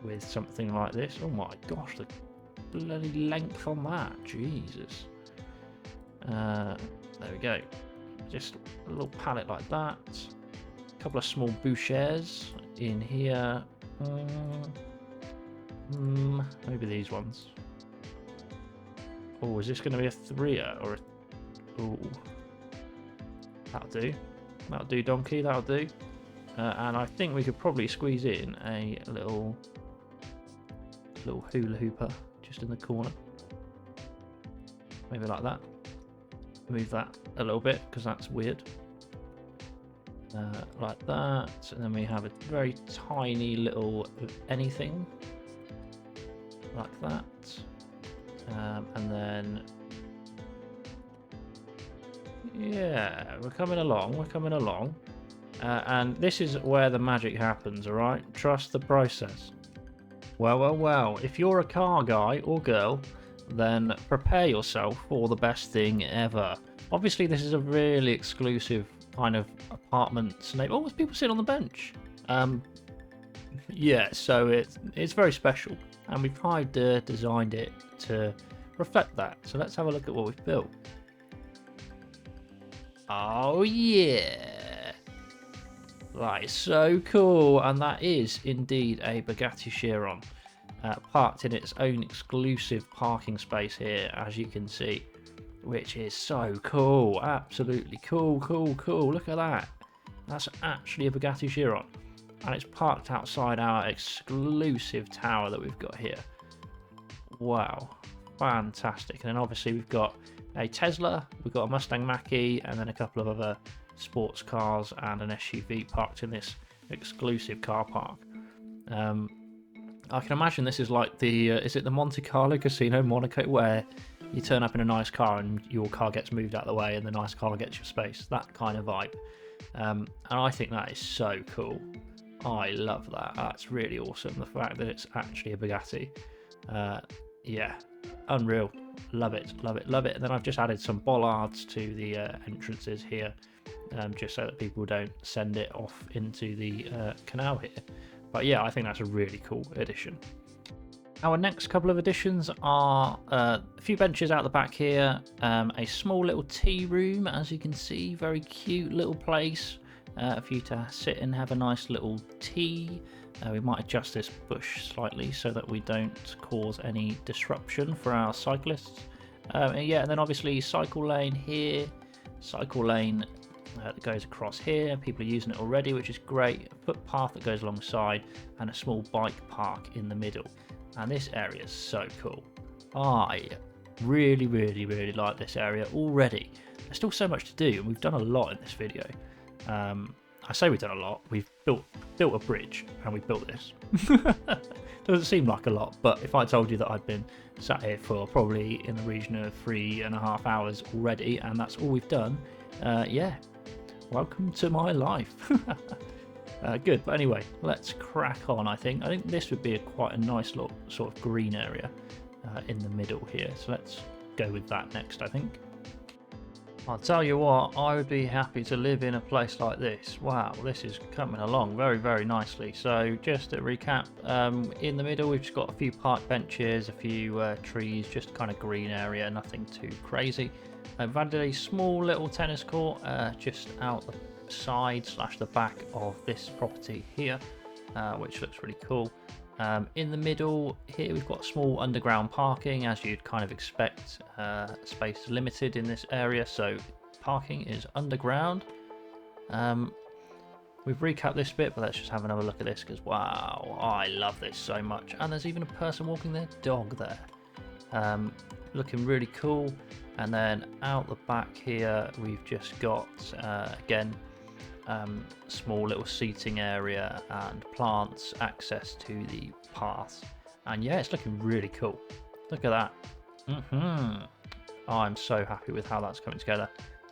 S1: with something like this. Oh my gosh, the bloody length on that, Jesus. There we go. Just a little palette like that. A couple of small bouchers in here. Maybe these ones. Oh, is this going to be a 3er or a... Oh, that'll do. That'll do, donkey. That'll do. And I think we could probably squeeze in a little hula hooper just in the corner. Maybe like that. Move that a little bit because that's weird. Like that. And then we have a very tiny little anything. Like that. And then... yeah, we're coming along. And this is where the magic happens, alright? Trust the process. Well, if you're a car guy or girl, then prepare yourself for the best thing ever. Obviously, this is a really exclusive kind of apartment. Oh, there's people sitting on the bench. Yeah, so it's very special. And we've kind of designed it to reflect that. So let's have a look at what we've built. Oh, yeah. That is so cool, and that is indeed a Bugatti Chiron, parked in its own exclusive parking space here, as you can see, which is so cool. Absolutely cool. Look at that. That's actually a Bugatti Chiron, and it's parked outside our exclusive tower that we've got here. Wow, fantastic. And then obviously we've got a Tesla, we've got a Mustang Mach-E, and then a couple of other sports cars and an SUV parked in this exclusive car park. I can imagine this is like the is it the Monte Carlo Casino Monaco, where you turn up in a nice car and your car gets moved out of the way and the nice car gets your space, that kind of vibe. And I think that is so cool. I love that. That's really awesome, the fact that it's actually a Bugatti. Yeah, unreal. Love it. And then I've just added some bollards to the entrances here, just so that people don't send it off into the canal here. But yeah, I think that's a really cool addition. Our next couple of additions are a few benches out the back here, a small little tea room, as you can see, very cute little place for you to sit and have a nice little tea. We might adjust this bush slightly so that we don't cause any disruption for our cyclists. Yeah, and then obviously cycle lane here, cycle lane that goes across here. People are using it already, which is great. A footpath that goes alongside, and a small bike park in the middle. And this area is so cool. I really like this area already. There's still so much to do, and we've done a lot in this video. I say we've done a lot. We've built a bridge, and we built this. Doesn't seem like a lot, but if I told you that I'd been sat here for probably in the region of 3.5 hours already, and that's all we've done, yeah, welcome to my life. Good, but anyway, let's crack on. I think this would be quite a nice little sort of green area in the middle here, so let's go with that next. I think I'll tell you what, I would be happy to live in a place like this. Wow, this is coming along very nicely. So just to recap, in the middle we've just got a few park benches, a few trees, just kind of green area, nothing too crazy. I've added a small little tennis court just out the side / the back of this property here, which looks really cool. In the middle here we've got small underground parking, as you'd kind of expect. Space is limited in this area, so parking is underground. We've recapped this bit, but let's just have another look at this, because wow, I love this so much. And there's even a person walking their dog there, looking really cool. And then out the back here we've just got again small little seating area and plants, access to the paths, and yeah, it's looking really cool. Look at that. I'm so happy with how that's coming together.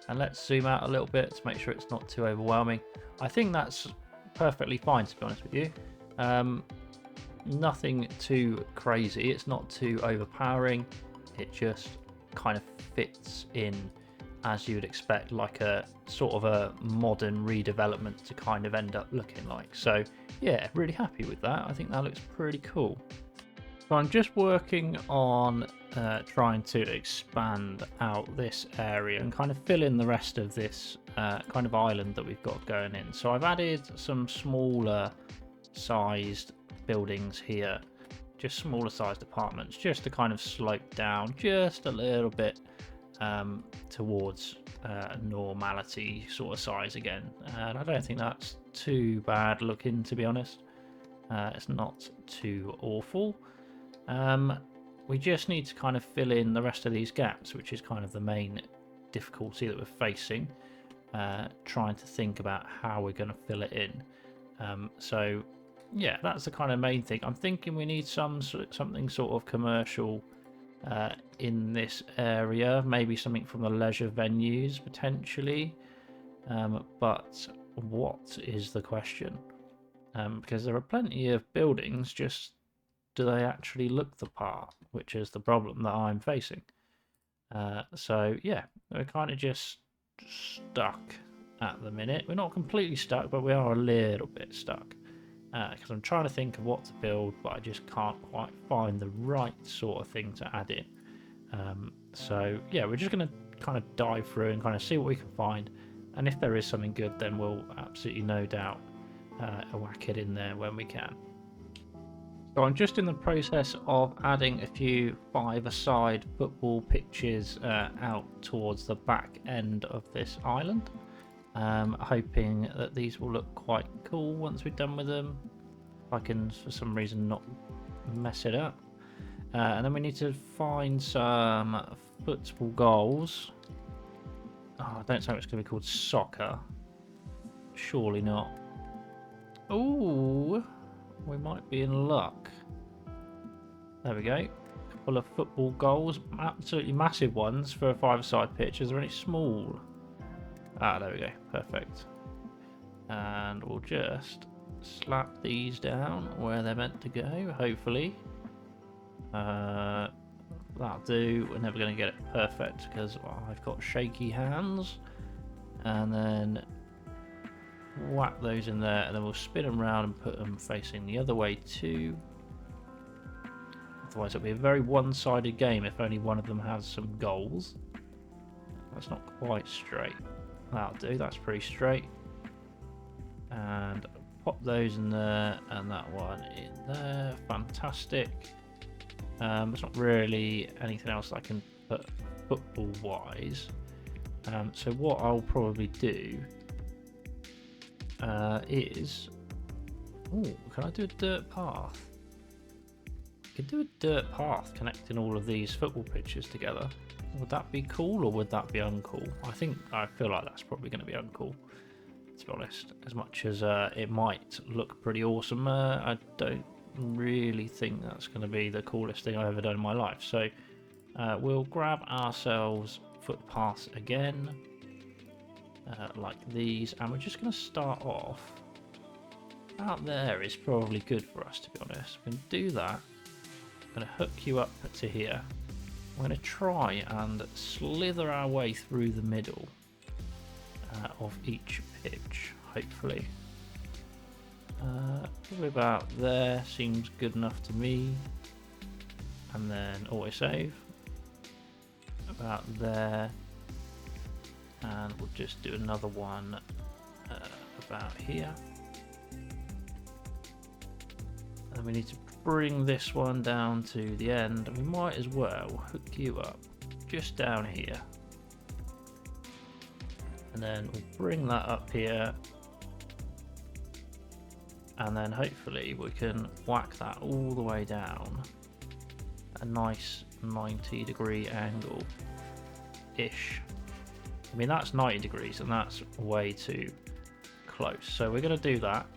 S1: And let's zoom out a little bit to make sure it's not too overwhelming. I think that's perfectly fine, to be honest with you. Nothing too crazy, it's not too overpowering, it just kind of fits in as you would expect, like a sort of a modern redevelopment to kind of end up looking like. So yeah, really happy with that. I think that looks pretty cool. So I'm just working on trying to expand out this area and kind of fill in the rest of this kind of island that we've got going in. So I've added some smaller sized buildings here, just smaller sized apartments, just to kind of slope down just a little bit towards normality sort of size again, and I don't think that's too bad looking, to be honest. It's not too awful. We just need to kind of fill in the rest of these gaps, which is kind of the main difficulty that we're facing, trying to think about how we're going to fill it in. So yeah, that's the kind of main thing. I'm thinking we need something sort of commercial in this area, maybe something from the leisure venues potentially, but what is the question? Because there are plenty of buildings, just do they actually look the part, which is the problem that I'm facing. So yeah, we're kind of just stuck at the minute. We're not completely stuck, but we are a little bit stuck. Because I'm trying to think of what to build, but I just can't quite find the right sort of thing to add in. So yeah, we're just going to kind of dive through and kind of see what we can find, and if there is something good, then we'll absolutely no doubt whack it in there when we can. So I'm just in the process of adding a few 5-a-side football pitches out towards the back end of this island. Hoping that these will look quite cool once we're done with them. If I can for some reason not mess it up. And then we need to find some football goals. Oh, I don't think it's going to be called soccer. Surely not. Ooh, we might be in luck. There we go. A couple of football goals. Absolutely massive ones for a 5-a-side pitch. Is there any small? Ah, there we go. Perfect. And we'll just slap these down where they're meant to go, hopefully. That'll do. We're never going to get it perfect because I've got shaky hands. And then whack those in there, and then we'll spin them around and put them facing the other way too. I Otherwise it'll be a very one-sided game if only one of them has some goals. That's not quite straight. That'll do, that's pretty straight. And pop those in there, and that one in there. Fantastic. There's not really anything else I can put football-wise. So what I'll probably do is... Oh, can I do a dirt path? I could do a dirt path connecting all of these football pitches together. Would that be cool or would that be uncool? I feel like that's probably going to be uncool, to be honest. As much as it might look pretty awesome, I don't really think that's going to be the coolest thing I've ever done in my life. So we'll grab ourselves footpaths again, like these, and we're just going to start off out there. Is probably good for us, to be honest. We can do that. I'm going to hook you up to here. We're going to try and slither our way through the middle of each pitch, hopefully. Probably about there seems good enough to me. And then autosave. About there. And we'll just do another one about here. And we need to bring this one down to the end, and we might as well hook you up just down here. And then we'll bring that up here. And then hopefully we can whack that all the way down. A nice 90-degree angle-ish. I mean, that's 90 degrees, and that's way too close. So we're going to do that.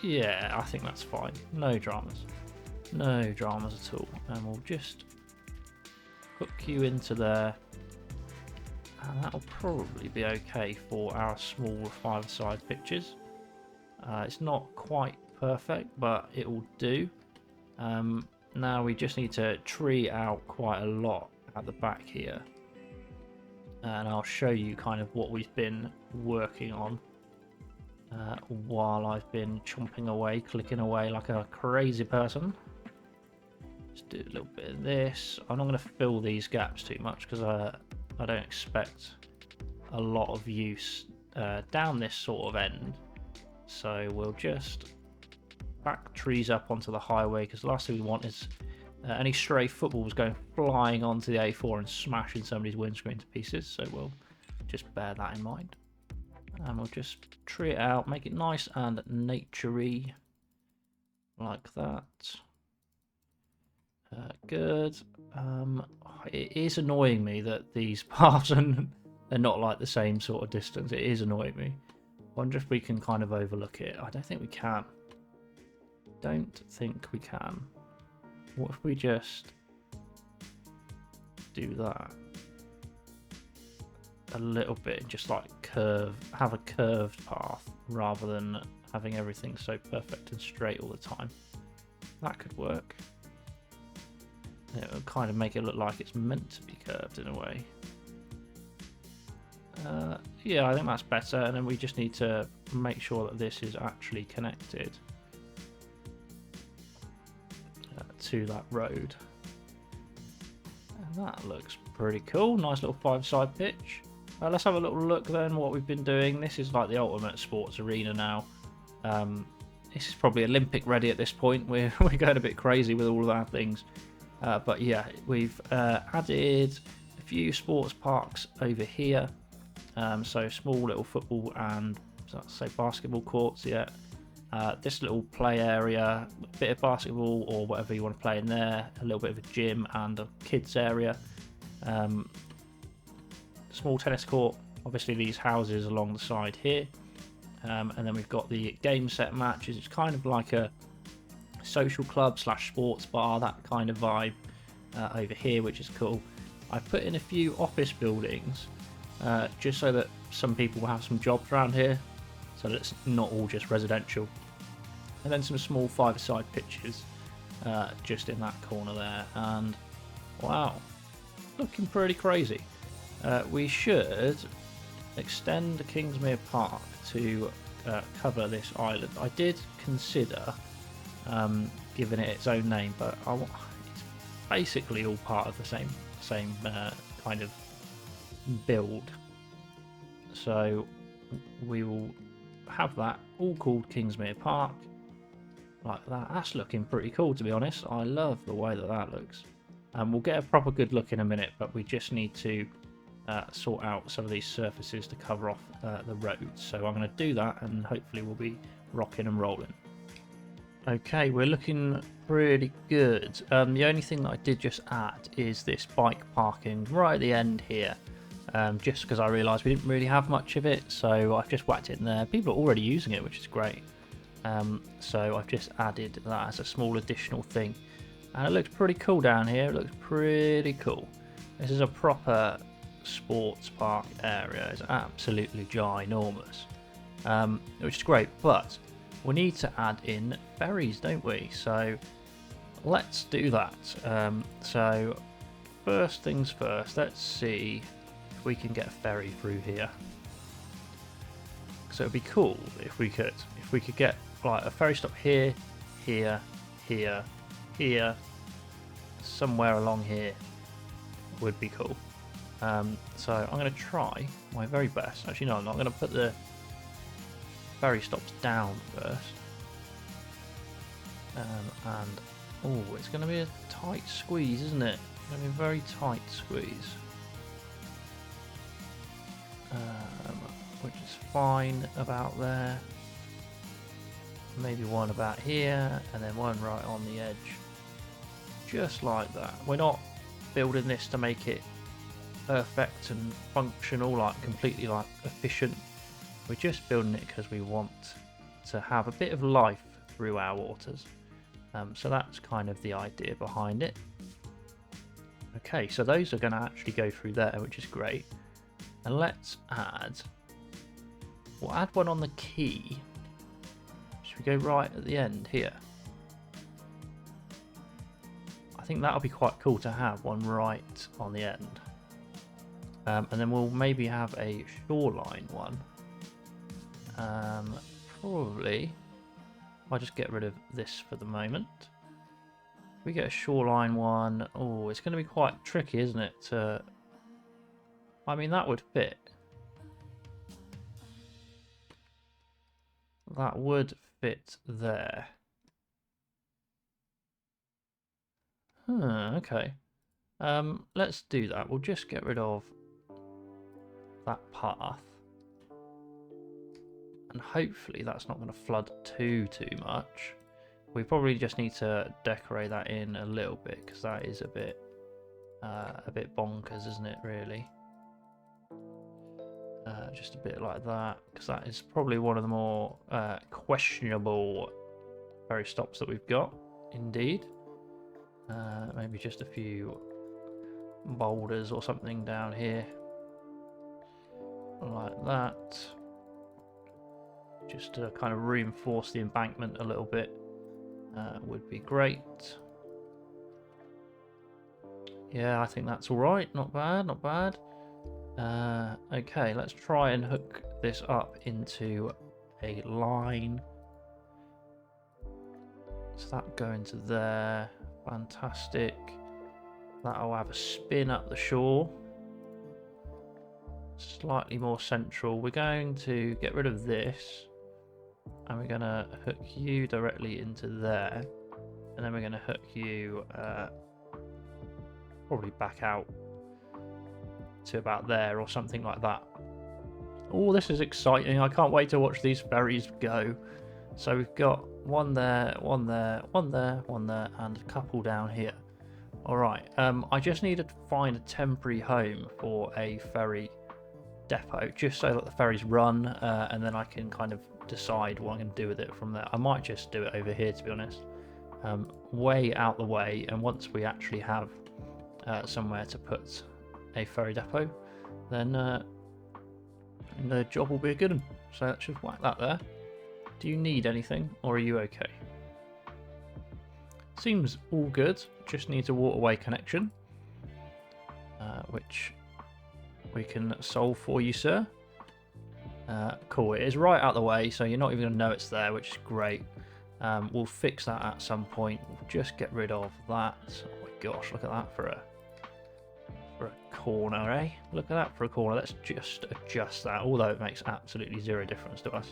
S1: Yeah, I think that's fine. No dramas. No dramas at all. And we'll just hook you into there. And that'll probably be okay for our small five-side pitches. It's not quite perfect, but it will do. Now we just need to tree out quite a lot at the back here. And I'll show you kind of what we've been working on while I've been chomping away, clicking away like a crazy person. Just do a little bit of this. I'm not going to fill these gaps too much because I don't expect a lot of use down this sort of end. So we'll just back trees up onto the highway, because the last thing we want is any stray footballs going flying onto the A4 and smashing somebody's windscreen to pieces. So we'll just bear that in mind. And we'll just tree it out, make it nice and nature-y, like that. Good. It is annoying me that these paths are not like the same sort of distance. It is annoying me. Wonder if we can kind of overlook it. I don't think we can. Don't think we can. What if we just do that a little bit, just like have a curved path rather than having everything so perfect and straight all the time? That could work. It will kind of make it look like it's meant to be curved in a way. Yeah, I think that's better. And then we just need to make sure that this is actually connected to that road. And that looks pretty cool. Nice little five-side pitch. Let's have a little look then what we've been doing. This is like the ultimate sports arena now. This is probably Olympic ready at this point. We're going a bit crazy with all of our things. But yeah, we've added a few sports parks over here. So small little football and say basketball courts. Yeah, this little play area, a bit of basketball or whatever you want to play in there. A little bit of a gym and a kids area. Small tennis court. Obviously these houses along the side here. And then we've got the game set matches. It's kind of like a social club / sports bar, that kind of vibe over here, which is cool. I put in a few office buildings just so that some people will have some jobs around here, so that it's not all just residential. And then some small five-side pitches just in that corner there. And wow, looking pretty crazy. We should extend Kingsmere Park to cover this island. I did consider giving it its own name, but it's basically all part of the same kind of build. So we will have that all called Kingsmere Park, like that. That's looking pretty cool, to be honest. I love the way that looks. We'll get a proper good look in a minute, but we just need to sort out some of these surfaces to cover off the roads. So I'm going to do that, and hopefully we'll be rocking and rolling. Okay, we're looking pretty good. The only thing that I did just add is this bike parking right at the end here. Just because I realised we didn't really have much of it, so I've just whacked it in there. People are already using it, which is great. So I've just added that as a small additional thing. And it looks pretty cool down here. It looks pretty cool. This is a proper sports park area. It's absolutely ginormous, which is great. But we need to add in ferries, don't we? So let's do that. So first things first, let's see if we can get a ferry through here. So it'd be cool if we could get like a ferry stop here, here, somewhere along here would be cool. So I'm going to try my very best. Actually, no, I'm not. I'm going to put the ferry stops down first. And oh, it's going to be a tight squeeze, isn't it? It's going to be a very tight squeeze. Which is fine about there. Maybe one about here, and then one right on the edge. Just like that. We're not building this to make it perfect and functional, like completely like efficient. We're just building it because we want to have a bit of life through our waters. So that's kind of the idea behind it. Okay, so those are going to actually go through there, which is great. And let's add... We'll add one on the quay. Should we go right at the end here? I think that'll be quite cool to have one right on the end. And then we'll maybe have a shoreline one. Probably... I'll just get rid of this for the moment. We get a shoreline one. Oh, it's going to be quite tricky, isn't it? I mean, that would fit. That would fit there. Okay. Let's do that. We'll just get rid of that path. And hopefully that's not going to flood too much. We probably just need to decorate that in a little bit, because that is a bit bonkers, isn't it, really? Just a bit like that, because that is probably one of the more questionable ferry stops that we've got, indeed. Maybe just a few boulders or something down here, like that. Just to kind of reinforce the embankment a little bit would be great. Yeah, I think that's alright. Not bad, not bad. Okay, let's try and hook this up into a line. So that go into there. Fantastic. That'll have a spin up the shore. Slightly more central. We're going to get rid of this. And we're going to hook you directly into there. And then we're going to hook you probably back out to about there or something like that. Oh, this is exciting. I can't wait to watch these ferries go. So we've got one there, one there, one there, one there, and a couple down here. Alright, I just need to find a temporary home for a ferry depot, just so that the ferries run, and then I can kind of decide what I'm going to do with it from there. I might just do it over here, to be honest. Way out the way, and once we actually have somewhere to put a ferry depot, then the job will be a good one. So let's just whack that there. Do you need anything, or are you okay? Seems all good. Just needs a waterway connection, which we can solve for you, sir. Cool, it is right out the way, so you're not even going to know it's there, which is great. We'll fix that at some point. We'll just get rid of that. Oh my gosh, look at that for a corner, eh? Look at that for a corner. Let's just adjust that, although it makes absolutely zero difference to us.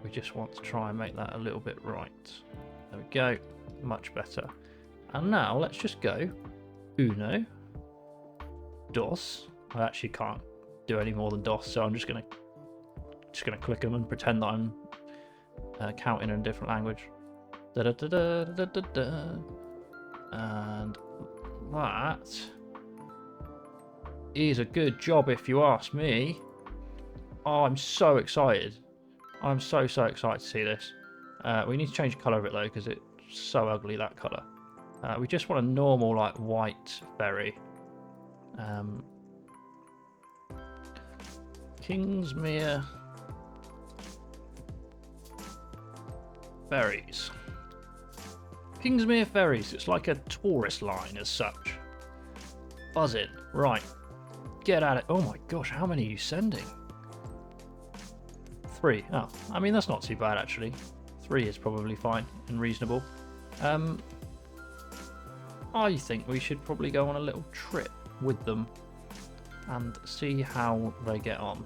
S1: We just want to try and make that a little bit right. There we go, much better. And now let's just go uno, dos. I actually can't do any more than dos, so I'm just gonna click them and pretend that I'm counting in a different language. Da -da -da -da -da -da -da. And that is a good job, if you ask me. Oh, I'm so excited. I'm so excited to see this. We need to change the colour of it though, because it's so ugly, that colour. We just want a normal, like, white ferry. Kingsmere ferries. Kingsmere ferries. It's like a tourist line as such. Buzz it. Right. Get at it. Oh my gosh, how many are you sending? 3. Oh, I mean, that's not too bad actually. 3 is probably fine and reasonable. I think we should probably go on a little trip with them and see how they get on,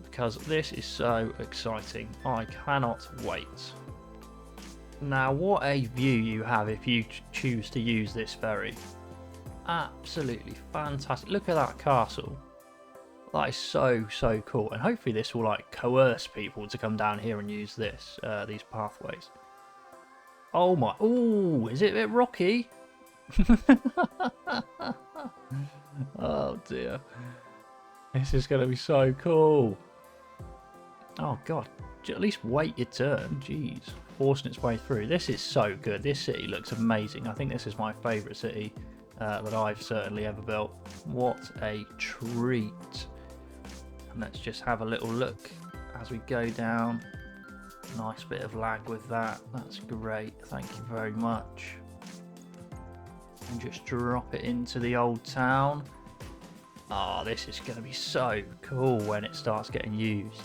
S1: because this is so exciting. I cannot wait. Now, what a view you have if you choose to use this ferry. Absolutely fantastic. Look at that castle. That is so cool, and hopefully this will like coerce people to come down here and use this these pathways. Oh my, ooh, is it a bit rocky? Oh dear, this is going to be so cool. Oh god, at least wait your turn. Jeez, forcing its way through. This is so good. This city looks amazing. I think this is my favourite city that I've certainly ever built. What a treat. And let's just have a little look as we go down. Nice bit of lag with that. That's great. Thank you very much. And just drop it into the old town. Oh, this is going to be so cool when it starts getting used.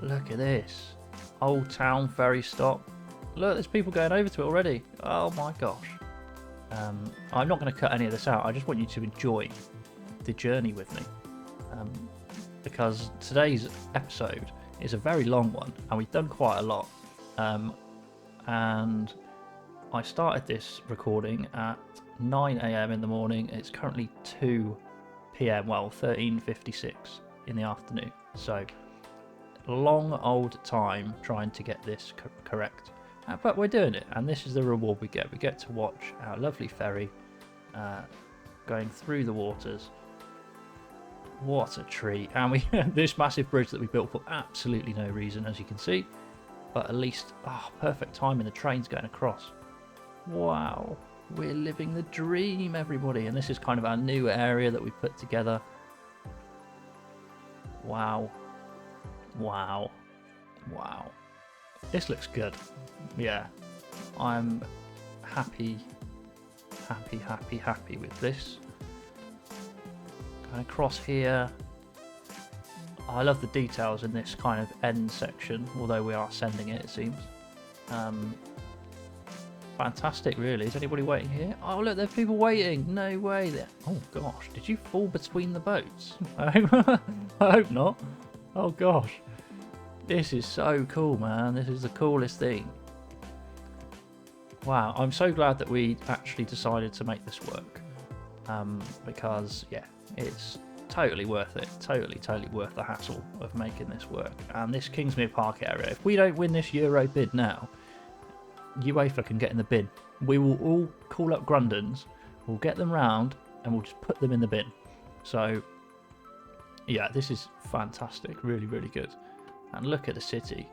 S1: Look at this. Old town ferry stop. Look, there's people going over to it already. Oh my gosh. I'm not going to cut any of this out. I just want you to enjoy the journey with me. Because today's episode is a very long one and we've done quite a lot. And I started this recording at 9 AM in the morning. It's currently 2 PM, well, 13:56 in the afternoon. So, long old time trying to get this correct. But we're doing it, and this is the reward we get. We get to watch our lovely ferry going through the waters. What a treat. And we this massive bridge that we built for absolutely no reason, as you can see. But at least, perfect timing, the train's going across. Wow, we're living the dream, everybody. And this is kind of our new area that we put together. Wow. Wow. Wow. This looks good. Yeah. I'm happy with this. Going across here. I love the details in this kind of end section, although we are sending it, it seems. Fantastic, really. Is anybody waiting here? Oh, look, there's people waiting. No way. There. Oh, gosh. Did you fall between the boats? I hope not. Oh, gosh. This is so cool, man. This is the coolest thing. Wow. I'm so glad that we actually decided to make this work. Because, yeah, it's totally worth it. Totally worth the hassle of making this work. And this Kingsmere Park area, if we don't win this Euro bid now, UEFA can get in the bin. We will all call up Grundons, we'll get them round, and we'll just put them in the bin. So, yeah, this is fantastic. Really good. And look at the city.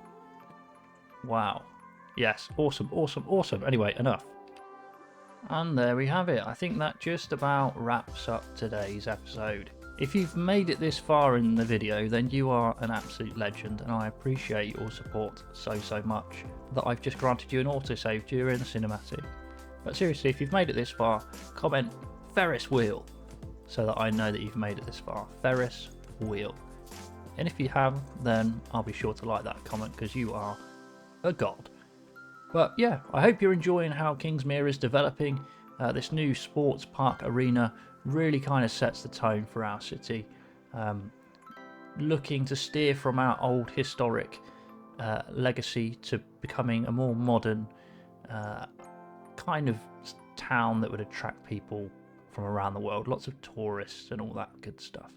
S1: Wow. Yes, awesome. Anyway, enough. And there we have it. I think that just about wraps up today's episode. If you've made it this far in the video, then you are an absolute legend, and I appreciate your support so much that I've just granted you an autosave during the cinematic. But seriously, if you've made it this far, comment Ferris wheel so that I know that you've made it this far. Ferris wheel. And if you have, then I'll be sure to like that comment because you are a god. But yeah, I hope you're enjoying how Kingsmere is developing. This new sports park arena really kind of sets the tone for our city. Looking to steer from our old historic legacy to becoming a more modern kind of town that would attract people from around the world. Lots of tourists and all that good stuff.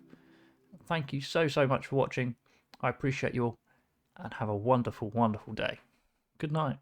S1: Thank you so much for watching. I appreciate you all, and have a wonderful, wonderful day. Good night.